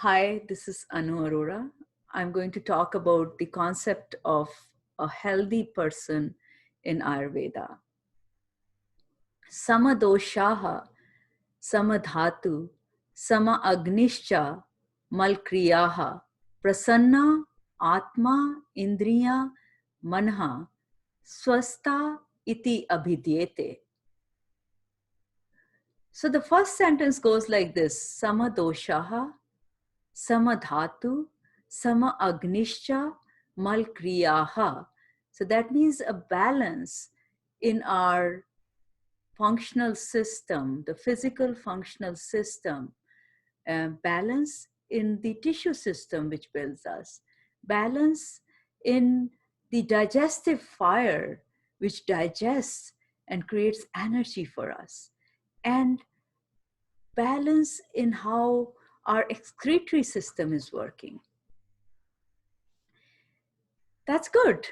Hi, this is Anu Arora. I'm going to talk about the concept of a healthy person in Ayurveda. Sama doshaha, sama dhatu, sama agnischa, mal kriyaaha, prasanna, atma, indriya, manaha, swastha iti abhidheeyate. So the first sentence goes like this: Sama doshaha, sama dhatu, sama agnischa, mal kriyaaha. So that means a balance in our functional system, the physical functional system, balance in the tissue system which builds us, balance in the digestive fire which digests and creates energy for us, and balance in how our excretory system is working. That's good.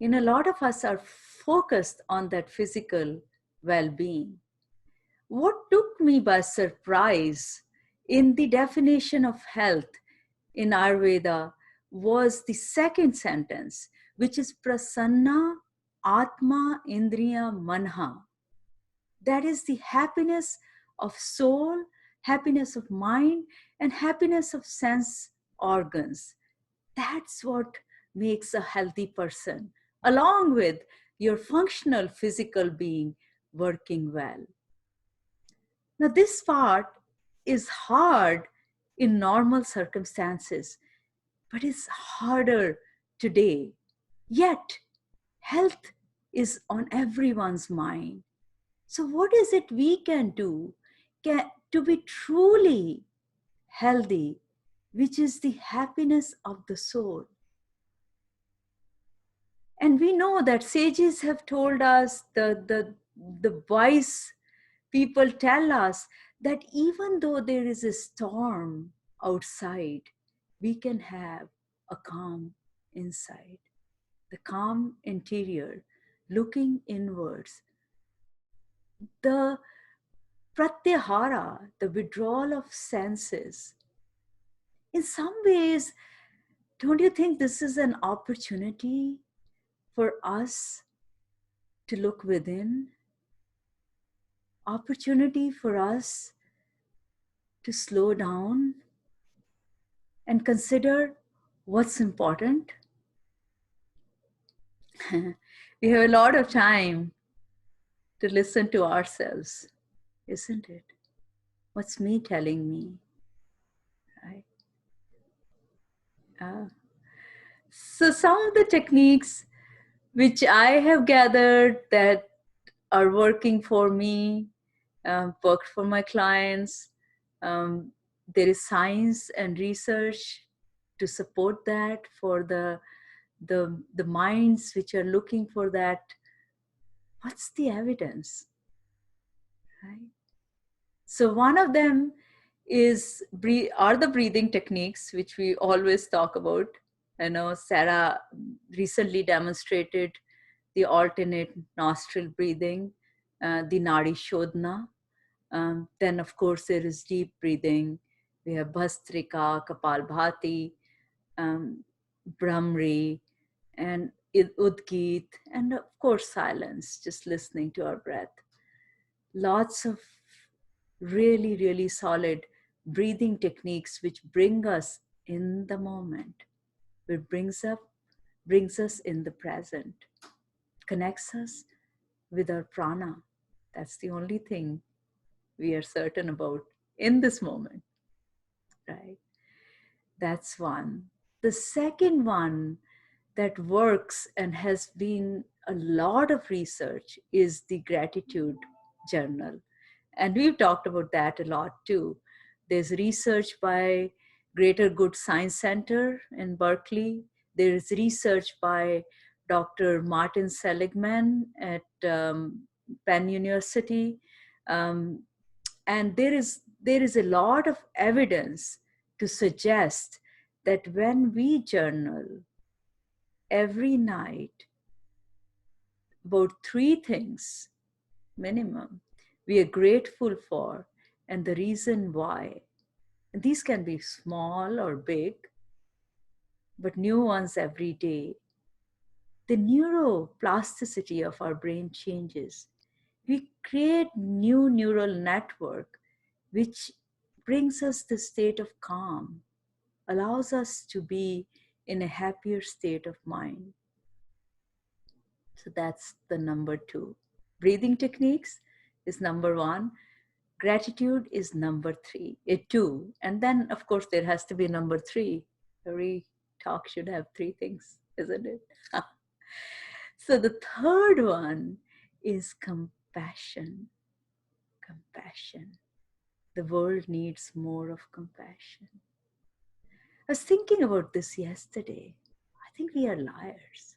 A lot of us are focused on that physical well-being. What took me by surprise in the definition of health in Ayurveda was the second sentence, which is Prasanna, atma, indriya, manaha. That is the happiness of soul, happiness of mind, and happiness of sense organs. That's what makes a healthy person, along with your functional physical being working well. Now, this part is hard in normal circumstances, but it's harder today. Yet, health is on everyone's mind. So, what is it we can do to be truly healthy, which is the happiness of the soul? And we know that sages have told us, the wise people tell us that even though there is a storm outside, we can have a calm inside, the calm interior, looking inwards. The pratyahara, the withdrawal of senses. In some ways, don't you think this is an opportunity for us to look within? Opportunity for us to slow down and consider what's important. We have a lot of time to listen to ourselves, isn't it? What's me telling me, right? So some of the techniques which I have gathered that are working for me, worked for my clients. There is science and research to support that for the minds which are looking for that. What's the evidence, right? So one of them are the breathing techniques, which we always talk about. I know Sarah recently demonstrated the alternate nostril breathing, the Nadi Shodhana. Then, of course, there is deep breathing. We have Bhastrika, Kapalbhati, Brahmri, and Udgit, and of course, silence, just listening to our breath. Lots of really, really solid breathing techniques which bring us in the moment, which brings us in the present, connects us with our prana. That's the only thing we are certain about in this moment, right? That's one. The second one that works and has been a lot of research is the gratitude journal. And we've talked about that a lot too. There's research by Greater Good Science Center in Berkeley. There is research by Dr. Martin Seligman at Penn University. And there is a lot of evidence to suggest that when we journal every night about 3 things minimum we are grateful for and the reason why, And these can be small or big, but new ones every day. The neuroplasticity of our brain changes. We create new neural network, which brings us the state of calm, allows us to be in a happier state of mind. So that's the number two. Breathing techniques is number one. Gratitude is number three, a two. And then, of course, there has to be number three. Every talk should have three things, isn't it? So the third one is compassion. Compassion. The world needs more of compassion. I was thinking about this yesterday. I think we are liars.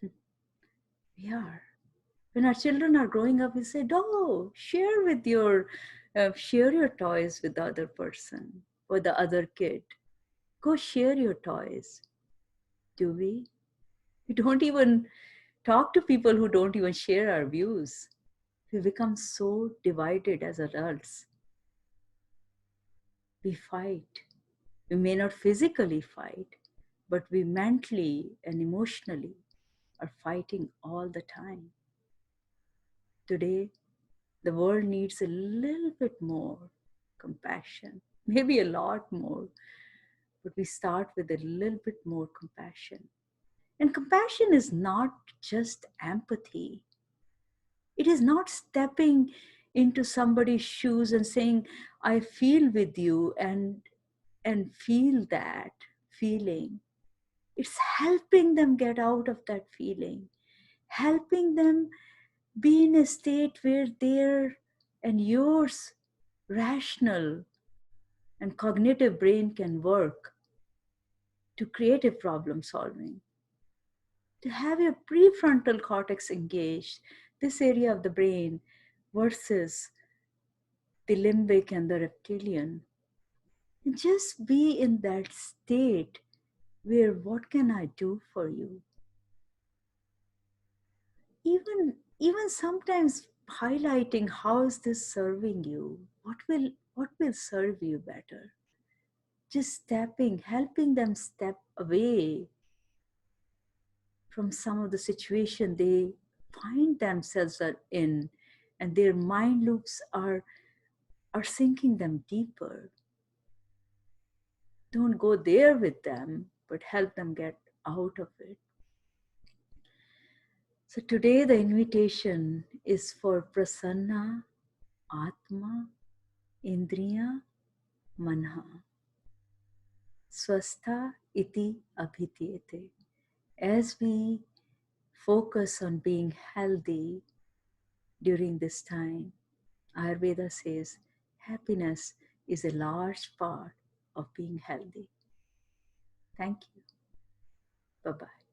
We are. When our children are growing up, we say, "Oh, share your toys with the other person or the other kid. Go share your toys." Do we? We don't even talk to people who don't even share our views. We become so divided as adults. We fight. We may not physically fight, but we mentally and emotionally are fighting all the time. Today, the world needs a little bit more compassion, maybe a lot more, but we start with a little bit more compassion. And compassion is not just empathy, it is not stepping into somebody's shoes and saying, "I feel with you," and feel that feeling. It's helping them get out of that feeling, helping them be in a state where their and yours rational and cognitive brain can work to creative problem solving, to have your prefrontal cortex engaged, this area of the brain versus the limbic and the reptilian. And just be in that state where what can I do for you? Even sometimes highlighting how is this serving you? What will serve you better? Just stepping, helping them step away from some of the situation they find themselves in, and their mind loops are sinking them deeper. Don't go there with them, but help them get out of it. So today the invitation is for Prasanna, atma, indriya, manaha, swastha iti abhidheeyate. As we focus on being healthy during this time, Ayurveda says happiness is a large part of being healthy. Thank you. Bye bye.